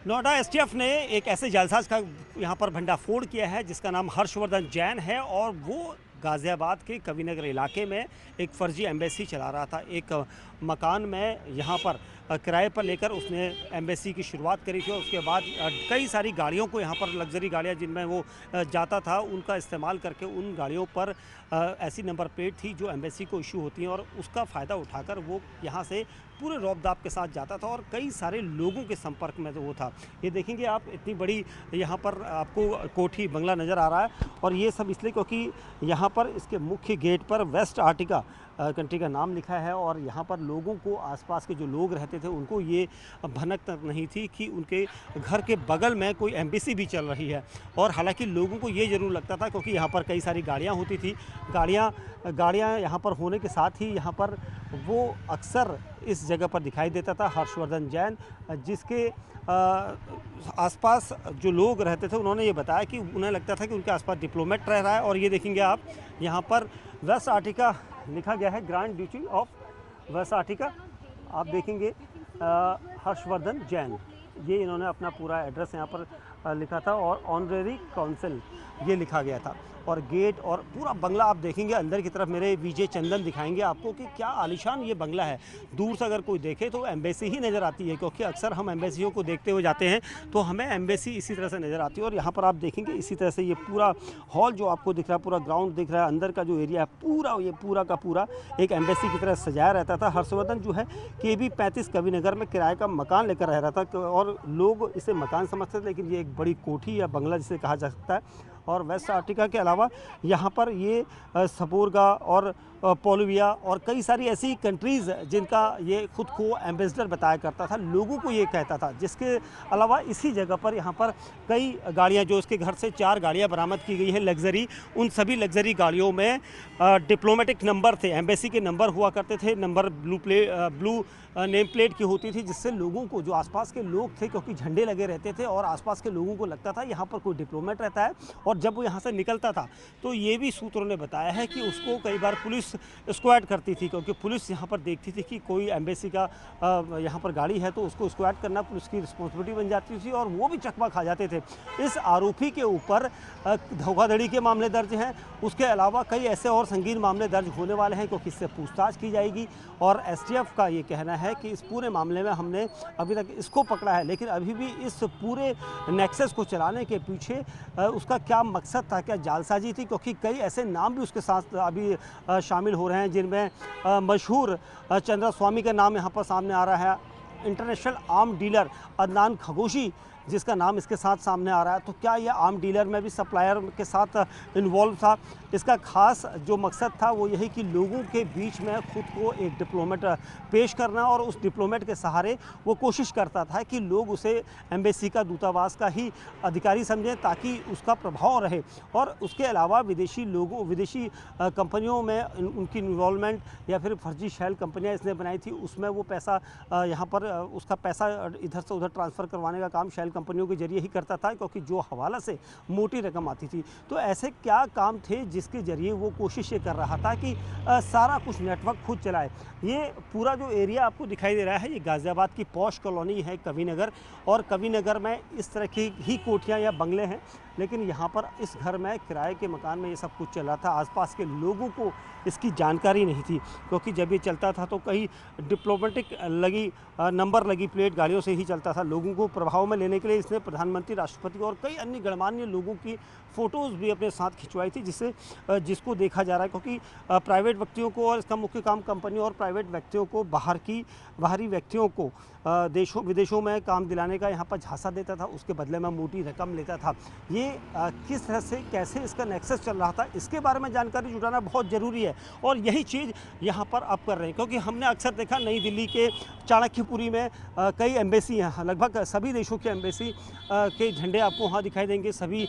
Noida STF ने एक ऐसे जालसाज का यहाँ पर भंडाफोड़ किया है जिसका नाम हर्षवर्धन जैन है और वो गाज़ियाबाद के कविनगर इलाके में एक फर्जी एम्बेसी चला रहा था। एक मकान में यहाँ पर किराए पर लेकर उसने एम्बेसी की शुरुआत करी थी और उसके बाद कई सारी गाड़ियों को यहाँ पर लग्जरी गाड़ियाँ जिनमें वो जाता था उनका इस्तेमाल करके उन गाड़ियों पर ऐसी नंबर प्लेट थी जो एम्बेसी को इशू होती हैं और उसका फ़ायदा उठाकर वो यहाँ से पूरे रौब-दाब के साथ जाता था और कई सारे लोगों के संपर्क में तो वो था। ये देखेंगे आप इतनी बड़ी यहाँ पर आपको कोठी बंगला नज़र आ रहा है और ये सब इसलिए क्योंकि यहाँ पर इसके मुख्य गेट पर वेस्ट आर्टिका कंट्री का नाम लिखा है और यहाँ पर लोगों को आसपास के जो लोग रहते थे उनको ये भनक तक नहीं थी कि उनके घर के बगल में कोई एम्बेसी भी चल रही है। और हालांकि लोगों को ये ज़रूर लगता था क्योंकि यहाँ पर कई सारी गाड़ियाँ होती थी, गाड़ियाँ यहाँ पर होने के साथ ही यहाँ पर वो अक्सर इस जगह पर दिखाई देता था हर्षवर्धन जैन, जिसके आसपास जो लोग रहते थे उन्होंने ये बताया कि उन्हें लगता था कि उनके आसपास डिप्लोमेट रह रहा है। और ये देखेंगे आप यहाँ पर वेस्ट आर्टिका लिखा गया है, grand duty of Westarctica. आप देखेंगे हर्षवर्धन जैन, ये इन्होंने अपना पूरा एड्रेस यहाँ पर लिखा था और ऑनरेरी काउंसिल ये लिखा गया था। और गेट और पूरा बंगला आप देखेंगे अंदर की तरफ मेरे विजय चंदन दिखाएंगे आपको कि क्या आलीशान ये बंगला है। दूर से अगर कोई देखे तो एम्बेसी ही नज़र आती है क्योंकि अक्सर हम एम्बेसियों को देखते हुए जाते हैं तो हमें एम्बेसी इसी तरह से नज़र आती है। और यहाँ पर आप देखेंगे इसी तरह से ये पूरा हॉल जो आपको दिख रहा है, पूरा ग्राउंड दिख रहा है, अंदर का जो एरिया है पूरा ये पूरा का पूरा एक एम्बेसी की तरह सजाया रहता था। हर्षवर्धन जो है KB 35 कविनगर में किराए का मकान लेकर रह रहा था और लोग इसे मकान समझते थे लेकिन ये एक बड़ी कोठी या बंगला जिसे कहा जा सकता है। और वेस्ट आर्टिका के अलावा यहाँ पर ये सपोरगा और पोलिविया और कई सारी ऐसी कंट्रीज़ जिनका ये खुद को एम्बेसडर बताया करता था, लोगों को ये कहता था। जिसके अलावा इसी जगह पर यहाँ पर कई गाड़ियाँ जो उसके घर से 4 गाड़ियाँ बरामद की गई है लग्जरी, उन सभी लग्जरी गाड़ियों में डिप्लोमेटिक नंबर थे, एम्बेसी के नंबर हुआ करते थे, नंबर ब्लू नेम प्लेट की होती थी जिससे लोगों को जो आसपास के लोग थे क्योंकि झंडे लगे रहते थे और आसपास के लोगों को लगता था यहाँ पर कोई डिप्लोमेट रहता है। और जब वो यहाँ से निकलता था तो ये भी सूत्रों ने बताया है कि उसको कई बार पुलिस स्क्वाड करती थी क्योंकि पुलिस यहाँ पर देखती थी कि कोई एम्बेसी का यहाँ पर गाड़ी है तो उसको स्क्वाड करना पुलिस की रिस्पॉन्सिबिलिटी बन जाती थी और वो भी चकमा खा जाते थे। इस आरोपी के ऊपर धोखाधड़ी के मामले दर्ज हैं, उसके अलावा कई ऐसे और संगीन मामले दर्ज होने वाले हैं क्योंकि इससे पूछताछ की जाएगी। और STF का ये कहना है कि इस पूरे मामले में हमने अभी तक इसको पकड़ा है लेकिन अभी भी इस पूरे नेक्सस को चलाने के पीछे उसका क्या मकसद था, क्या जालसाजी थी, क्योंकि कई ऐसे नाम भी उसके साथ अभी शामिल हो रहे हैं जिनमें मशहूर चंद्रा स्वामी का नाम यहाँ पर सामने आ रहा है, इंटरनेशनल आर्म डीलर अदनान खगोशी जिसका नाम इसके साथ सामने आ रहा है। तो क्या ये आर्म डीलर में भी सप्लायर के साथ इन्वॉल्व था? इसका खास जो मकसद था वो यही कि लोगों के बीच में खुद को एक डिप्लोमेट पेश करना और उस डिप्लोमेट के सहारे वो कोशिश करता था कि लोग उसे एम्बेसी का दूतावास का ही अधिकारी समझें ताकि उसका प्रभाव रहे। और उसके अलावा विदेशी कंपनियों में उनकी इन्वॉल्वमेंट या फिर फर्जी शैल कंपनियाँ इसने बनाई थी उसमें वो पैसा यहाँ पर उसका पैसा इधर से उधर ट्रांसफ़र करवाने का काम शैल कंपनियों के जरिए ही करता था क्योंकि जो हवाला से मोटी रकम आती थी। तो ऐसे क्या काम थे जिसके जरिए वो कोशिश ये कर रहा था कि सारा कुछ नेटवर्क खुद चलाए। ये पूरा जो एरिया आपको दिखाई दे रहा है ये गाज़ियाबाद की पॉश कॉलोनी है कविनगर, और कविनगर में इस तरह की ही कोठियाँ या बंगले हैं लेकिन यहाँ पर इस घर में किराए के मकान में ये सब कुछ चल रहा था। आसपास के लोगों को इसकी जानकारी नहीं थी क्योंकि जब ये चलता था तो कहीं डिप्लोमेटिक नंबर लगी प्लेट गाड़ियों से ही चलता था। लोगों को प्रभाव में लेने के लिए इसने प्रधानमंत्री, राष्ट्रपति और कई अन्य गणमान्य लोगों की फ़ोटोज़ भी अपने साथ खिंचवाई थी जिसको देखा जा रहा है क्योंकि प्राइवेट व्यक्तियों को, और इसका मुख्य काम कंपनियों और प्राइवेट व्यक्तियों को बाहरी व्यक्तियों को देशों विदेशों में काम दिलाने का यहाँ पर झांसा देता था, उसके बदले में मोटी रकम लेता था। ये किस तरह से कैसे इसका नेक्सस चल रहा था इसके बारे में जानकारी जुटाना बहुत ज़रूरी है और यही चीज़ यहाँ पर आप कर रहे हैं क्योंकि हमने अक्सर देखा नई दिल्ली के चाणक्यपुरी में कई एम्बेसी हैं, लगभग सभी देशों के एम्बेसी के झंडे आपको वहाँ दिखाई देंगे, सभी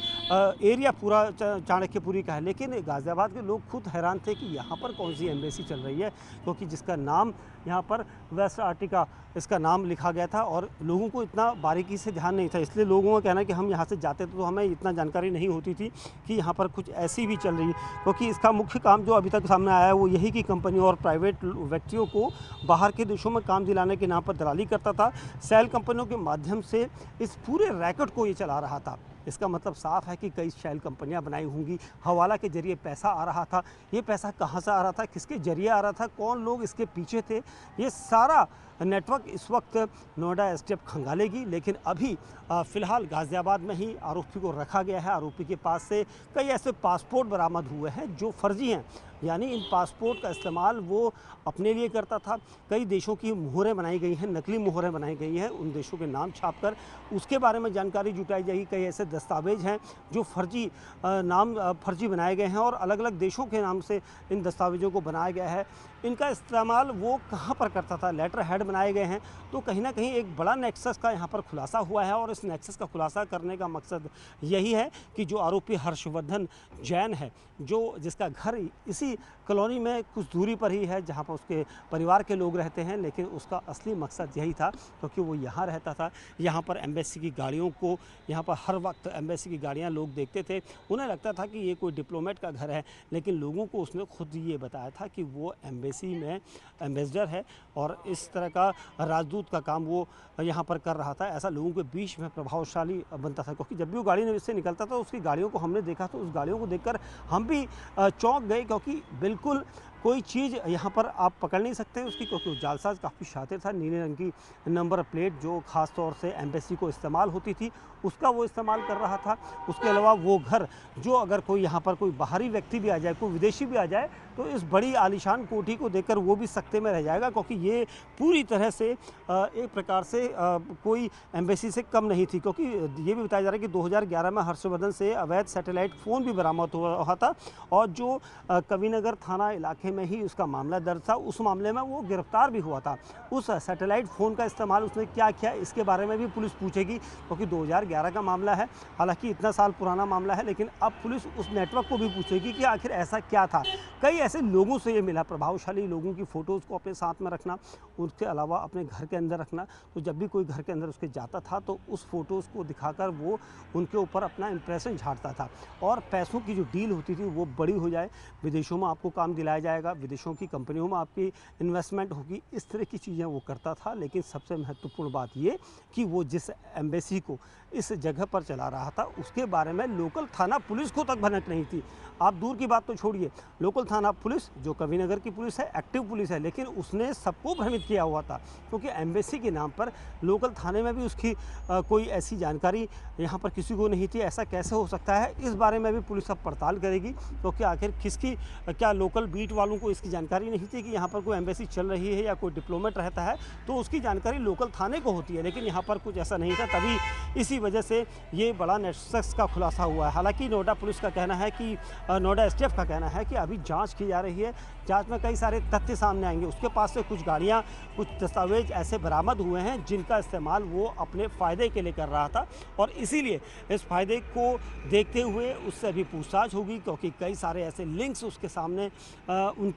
एरिया पूरा चाणक्यपुरी का है। लेकिन गाज़ियाबाद के लोग खुद हैरान थे कि यहाँ पर कौन सी एम्बेसी चल रही है क्योंकि जिसका नाम यहाँ पर वेस्ट आर्टिका इसका नाम लिखा गया था और लोगों को इतना बारीकी से ध्यान नहीं था, इसलिए लोगों का कहना है कि हम यहाँ से जाते तो हमें इतना जानकारी नहीं होती थी कि यहाँ पर कुछ ऐसी भी चल रही है, क्योंकि इसका मुख्य काम जो अभी तक सामने आया है वो यही कि कंपनियों और प्राइवेट व्यक्तियों को बाहर के देशों में काम दिलाने के नाम पर दलाली करता था। सेल कंपनियों के माध्यम से इस पूरे रैकेट को ये चला रहा था। इसका मतलब साफ है कि कई शैल कंपनियां बनाई होंगी, हवाला के जरिए पैसा आ रहा था। ये पैसा कहां से आ रहा था, किसके जरिए आ रहा था, कौन लोग इसके पीछे थे, ये सारा नेटवर्क इस वक्त नोएडा एसटीएफ खंगालेगी। लेकिन अभी फ़िलहाल गाज़ियाबाद में ही आरोपी को रखा गया है। आरोपी के पास से कई ऐसे पासपोर्ट बरामद हुए हैं जो फर्जी हैं, यानी इन पासपोर्ट का इस्तेमाल वो अपने लिए करता था। कई देशों की मोहरें बनाई गई हैं, नकली मोहरें बनाई गई हैं, उन देशों के नाम छापकर उसके बारे में जानकारी जुटाई जाएगी। कई ऐसे दस्तावेज हैं जो फर्जी बनाए गए हैं और अलग अलग देशों के नाम से इन दस्तावेज़ों को बनाया गया है। इनका इस्तेमाल वो कहाँ पर करता था, लेटर हेड बनाए गए हैं। तो कहीं ना कहीं एक बड़ा नेक्सस का यहाँ पर खुलासा हुआ है और इस नेक्सस का खुलासा करने का मकसद यही है कि जो आरोपी हर्षवर्धन जैन है, जिसका घर इसी कॉलोनी में कुछ दूरी पर ही है जहाँ पर उसके परिवार के लोग रहते हैं, लेकिन उसका असली मकसद यही था क्योंकि वो यहाँ रहता था। यहाँ पर एम्बेसी की गाड़ियों को, यहाँ पर हर वक्त एम्बेसी की गाड़ियाँ लोग देखते थे, उन्हें लगता था कि ये कोई डिप्लोमेट का घर है, लेकिन लोगों को उसने खुद ये बताया था कि वो एम्बेसी में एम्बेसडर है और इस तरह का राजदूत का काम वो यहाँ पर कर रहा था। ऐसा लोगों के बीच में प्रभावशाली बनता था, क्योंकि जब भी वो गाड़ी इससे निकलता था उसकी गाड़ियों को हमने देखा, तो उस गाड़ियों को देखकर हम भी चौंक गए, क्योंकि बिल्कुल कोई चीज़ यहाँ पर आप पकड़ नहीं सकते उसकी, क्योंकि वो जालसाज काफ़ी शातिर था। नीले रंग की नंबर प्लेट जो ख़ास तौर से एम्बेसी को इस्तेमाल होती थी उसका वो इस्तेमाल कर रहा था। उसके अलावा वो घर जो अगर कोई यहाँ पर कोई बाहरी व्यक्ति भी आ जाए, कोई विदेशी भी आ जाए, तो इस बड़ी आलीशान कोठी को देखकर वो भी सकते में रह जाएगा, क्योंकि ये पूरी तरह से एक प्रकार से कोई एम्बेसी से कम नहीं थी। क्योंकि ये भी बताया जा रहा है कि 2011 में हर्षवर्धन से अवैध सैटेलाइट फ़ोन भी बरामद हुआ था और जो कविनगर थाना इलाके में ही उसका मामला दर्ज था, उस मामले में वो गिरफ्तार भी हुआ था। उस सैटेलाइट फ़ोन का इस्तेमाल उसने क्या किया इसके बारे में भी पुलिस पूछेगी, क्योंकि 2011 का मामला है, हालांकि इतना साल पुराना मामला है, लेकिन अब पुलिस उस नेटवर्क को भी पूछेगी कि आखिर ऐसा क्या था। कई ऐसे लोगों से ये मिला, प्रभावशाली लोगों की फ़ोटोज़ को अपने साथ में रखना, उसके अलावा अपने घर के अंदर रखना। तो जब भी कोई घर के अंदर उसके जाता था तो उस फ़ोटोज़ को दिखाकर वो उनके ऊपर अपना इंप्रेशन झाड़ता था और पैसों की जो डील होती थी वो बड़ी हो जाए, विदेशों में आपको काम दिलाया जाएगा, विदेशों की कंपनियों में आपकी इन्वेस्टमेंट होगी, इस तरह की चीज़ें वो करता था। लेकिन सबसे महत्वपूर्ण बात ये कि वो जिस एम्बेसी को इस जगह पर चला रहा था उसके बारे में लोकल थाना पुलिस को तक भनक नहीं थी। आप दूर की बात तो छोड़िए, लोकल थाना पुलिस जो कविनगर की पुलिस है, एक्टिव पुलिस है, लेकिन उसने सबको भ्रमित किया हुआ था, क्योंकि एम्बेसी के नाम पर लोकल थाने में भी उसकी कोई ऐसी जानकारी यहाँ पर किसी को नहीं थी। ऐसा कैसे हो सकता है, इस बारे में भी पुलिस अब पड़ताल करेगी, क्योंकि आखिर किसकी क्या लोकल बीट वालों को इसकी जानकारी नहीं थी कि यहाँ पर कोई एम्बेसी चल रही है या कोई डिप्लोमेट रहता है, तो उसकी जानकारी लोकल थाने को होती है, लेकिन यहाँ पर कुछ ऐसा नहीं था। तभी इसी वजह से ये बड़ा नेक्सस का खुलासा हुआ है। हालांकि नोएडा पुलिस का कहना है कि नोएडा एसटीएफ का कहना है कि अभी जांच की जा रही है, जांच में कई सारे तथ्य सामने आएंगे। उसके पास से कुछ गाड़ियां, कुछ दस्तावेज ऐसे बरामद हुए हैं जिनका इस्तेमाल वो अपने फ़ायदे के लिए कर रहा था और इसीलिए इस फ़ायदे को देखते हुए उससे अभी पूछताछ होगी, क्योंकि कई सारे ऐसे लिंक्स उसके सामने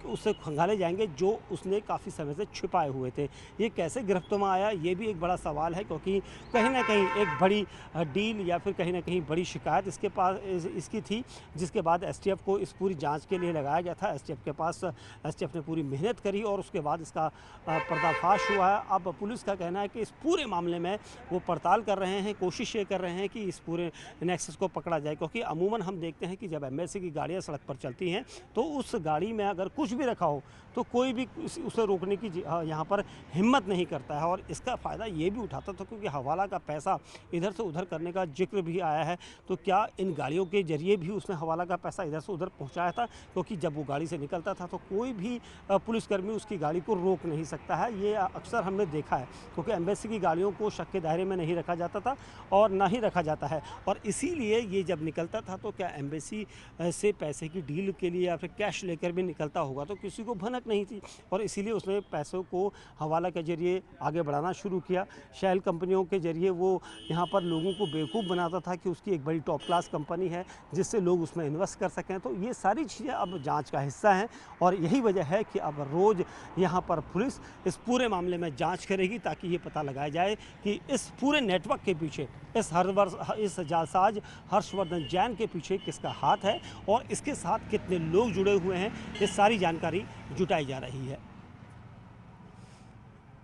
उससे खंगाले जाएंगे जो उसने काफ़ी समय से छिपाए हुए थे। ये कैसे गिरफ्त में आया, ये भी एक बड़ा सवाल है, क्योंकि कहीं ना कहीं एक बड़ी डील या फिर कहीं ना कहीं बड़ी शिकायत इसकी थी, जिसके बाद एसटीएफ को इस पूरी जांच के लिए लगाया गया था। एसटीएफ ने पूरी मेहनत करी और उसके बाद इसका पर्दाफाश हुआ है। अब पुलिस का कहना है कि इस पूरे मामले में वो पड़ताल कर रहे हैं, कोशिश ये कर रहे हैं कि इस पूरे नेक्सस को पकड़ा जाए, क्योंकि अमूमन हम देखते हैं कि जब एम्बेसी की गाड़ियाँ सड़क पर चलती हैं तो उस गाड़ी में अगर कुछ भी रखा हो तो कोई भी उसे रोकने की यहाँ पर हिम्मत नहीं करता है। और इसका फ़ायदा ये भी उठाता था क्योंकि हवाला का पैसा इधर से उधर करने का जिक्र भी आया है, तो क्या इन गाड़ियों के जरिए भी उसने हवाला का पैसा इधर से उधर पहुँचाया था, क्योंकि जब वो गाड़ी से निकलता था तो कोई भी पुलिसकर्मी उसकी गाड़ी को रोक नहीं सकता है। ये अक्सर हमने देखा है, क्योंकि एम्बेसी की गाड़ियों को शक के दायरे में नहीं रखा जाता था और ना ही रखा जाता है, और इसीलिए ये जब निकलता था तो क्या एम्बेसी से पैसे की डील के लिए या फिर कैश लेकर भी निकलता जानता होगा तो किसी को भनक नहीं थी और इसीलिए उसने पैसों को हवाला के ज़रिए आगे बढ़ाना शुरू किया। शेल कंपनियों के ज़रिए वो यहाँ पर लोगों को बेवकूफ़ बनाता था कि उसकी एक बड़ी टॉप क्लास कंपनी है जिससे लोग उसमें इन्वेस्ट कर सकें। तो ये सारी चीज़ें अब जांच का हिस्सा हैं और यही वजह है कि अब रोज़ यहाँ पर पुलिस इस पूरे मामले में जांच करेगी ताकि ये पता लगाया जाए कि इस पूरे नेटवर्क के पीछे इस जालसाज हर्षवर्धन जैन के पीछे किसका हाथ है और इसके साथ कितने लोग जुड़े हुए हैं। ये सारी जानकारी जुटाई जा रही है।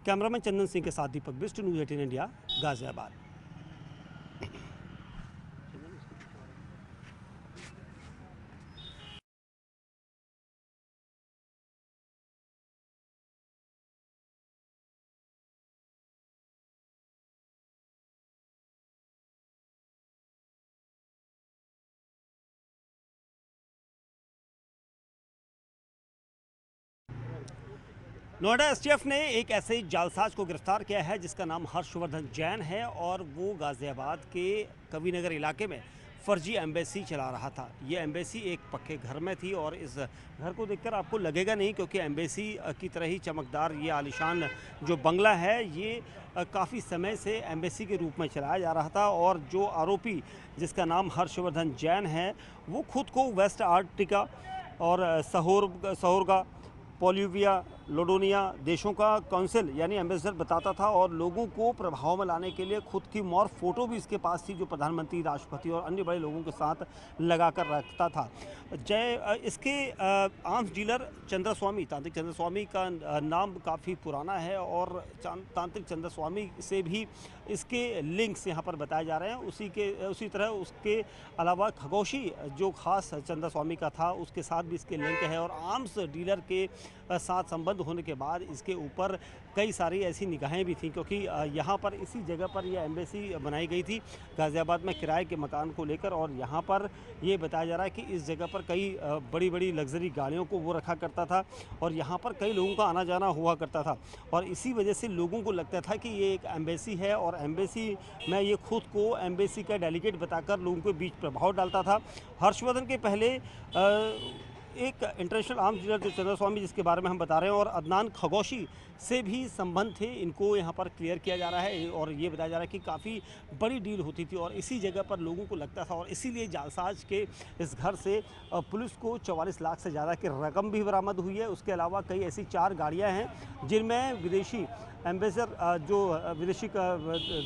कैमरामैन चंदन सिंह के साथ Deepak Bisht, News 18 India, Ghaziabad. Noida STF ने एक ऐसे जालसाज को गिरफ्तार किया है जिसका नाम हर्षवर्धन जैन है और वो गाजियाबाद के कविनगर इलाके में फर्जी एम्बेसी चला रहा था। ये एम्बेसी एक पक्के घर में थी और इस घर को देखकर आपको लगेगा नहीं क्योंकि एम्बेसी की तरह ही चमकदार ये आलीशान जो बंगला है ये काफ़ी समय से एम्बेसी के रूप में चलाया जा रहा था और जो आरोपी जिसका नाम हर्षवर्धन जैन है वो खुद को वेस्ट आर्कटिका और सहोरगा, पोलिविया, लोडोनिया देशों का काउंसिल यानी एम्बेसडर बताता था और लोगों को प्रभाव में लाने के लिए खुद की मॉर फोटो भी इसके पास थी जो प्रधानमंत्री, राष्ट्रपति और अन्य बड़े लोगों के साथ लगाकर रखता था। इसके आर्म्स डीलर चंद्रस्वामी, तांत्रिक चंद्रस्वामी का नाम काफ़ी पुराना है और तांत्रिक चंद्रस्वामी से भी इसके लिंक्स यहाँ पर बताए जा रहे हैं। उसी तरह उसके अलावा खगोशी जो खास चंद्रस्वामी का था उसके साथ भी इसके लिंक है और आर्म्स डीलर के साथ संबंध होने के बाद इसके ऊपर कई सारी ऐसी निगाहें भी थीं क्योंकि यहाँ पर इसी जगह पर यह एम्बेसी बनाई गई थी गाज़ियाबाद में किराए के मकान को लेकर और यहाँ पर ये बताया जा रहा है कि इस जगह पर कई बड़ी बड़ी लग्जरी गाड़ियों को वो रखा करता था और यहाँ पर कई लोगों का आना जाना हुआ करता था और इसी वजह से लोगों को लगता था कि ये एक एम्बेसी है और एम्बेसी में ये खुद को एम्बेसी का डेलीगेट बताकर लोगों के बीच प्रभाव डालता था। हर्षवर्धन के पहले एक इंटरनेशनल आर्म्स डीलर जो चंद्रस्वामी जिसके बारे में हम बता रहे हैं और अदनान खगोशी से भी संबंध थे, इनको यहाँ पर क्लियर किया जा रहा है और ये बताया जा रहा है कि काफ़ी बड़ी डील होती थी और इसी जगह पर लोगों को लगता था और इसीलिए जालसाज के इस घर से पुलिस को 44 लाख से ज़्यादा की रकम भी बरामद हुई है। उसके अलावा कई ऐसी 4 गाड़ियाँ हैं जिनमें विदेशी एम्बेसडर जो विदेशी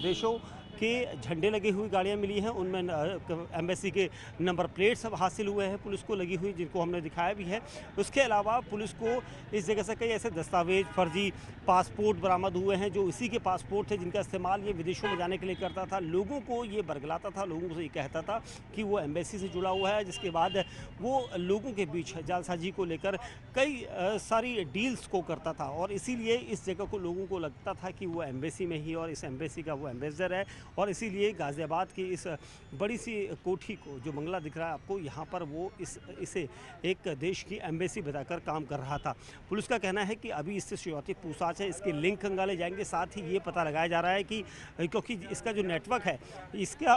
देशों के झंडे लगे हुई गाड़ियाँ मिली हैं, उनमें एम्बेसी के नंबर प्लेट्स हासिल हुए हैं पुलिस को लगी हुई जिनको हमने दिखाया भी है। उसके अलावा पुलिस को इस जगह से कई ऐसे दस्तावेज, फर्जी पासपोर्ट बरामद हुए हैं जो इसी के पासपोर्ट थे जिनका इस्तेमाल ये विदेशों में जाने के लिए करता था। लोगों को ये बरगलाता था, लोगों से ये कहता था कि वो एम्बेसी से जुड़ा हुआ है, जिसके बाद वो लोगों के बीच जालसाजी को लेकर कई सारी डील्स को करता था और इसीलिए इस जगह को लोगों को लगता था कि वो एम्बेसी में ही और इस एम्बेसी का वो एम्बेसडर है और इसीलिए गाज़ियाबाद की इस बड़ी सी कोठी को जो बंगला दिख रहा है आपको यहाँ पर वो इसे एक देश की एम्बेसी बताकर काम कर रहा था। पुलिस का कहना है कि अभी इससे शुरुआती पूछताछ है, इसके लिंक खंगाले जाएंगे। साथ ही ये पता लगाया जा रहा है कि क्योंकि इसका जो नेटवर्क है इसका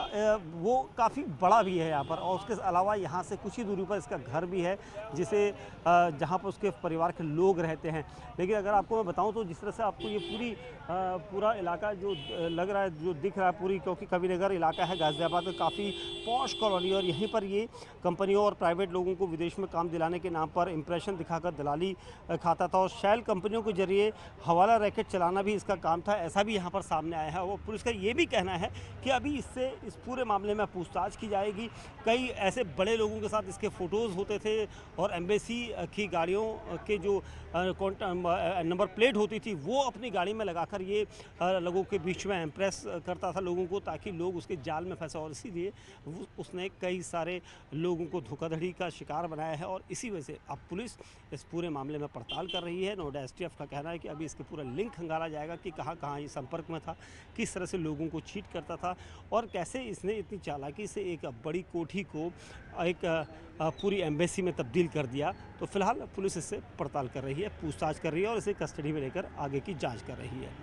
वो काफ़ी बड़ा भी है यहाँ पर और उसके अलावा यहाँ से कुछ ही दूरी पर इसका घर भी है जिसे जहाँ पर उसके परिवार के लोग रहते हैं। लेकिन अगर आपको मैं बताऊँ तो जिस तरह से आपको ये पूरा इलाका जो लग रहा है, जो दिख रहा है पूरी, क्योंकि कविनगर इलाका है गाज़ियाबाद में काफ़ी पॉश कॉलोनी और यहीं पर ये कंपनियों और प्राइवेट लोगों को विदेश में काम दिलाने के नाम पर इंप्रेशन दिखाकर दलाली खाता था और शेल कंपनियों के जरिए हवाला रैकेट चलाना भी इसका काम था, ऐसा भी यहाँ पर सामने आया है। और पुलिस का ये भी कहना है कि अभी इस पूरे मामले में पूछताछ की जाएगी। कई ऐसे बड़े लोगों के साथ इसके फ़ोटोज़ होते थे और एम्बेसी की गाड़ियों के जो नंबर प्लेट होती थी वो अपनी गाड़ी में लगाकर ये लोगों के बीच में इम्प्रेस करता था लोगों को ताकि लोग उसके जाल में फंसे और इसीलिए उसने कई सारे लोगों को धोखाधड़ी का शिकार बनाया है और इसी वजह से अब पुलिस इस पूरे मामले में पड़ताल कर रही है। नोएडा एसटीएफ का कहना है कि अभी इसके पूरा लिंक खंगाला जाएगा कि कहाँ कहाँ ये संपर्क में था, किस तरह से लोगों को चीट करता था और कैसे इसने इतनी चालाकी से एक बड़ी कोठी को एक पूरी एम्बेसी में तब्दील कर दिया। तो फिलहाल पुलिस इससे पड़ताल कर रही है, पूछताछ कर रही है और इसे कस्टडी में लेकर आगे की जाँच कर रही है।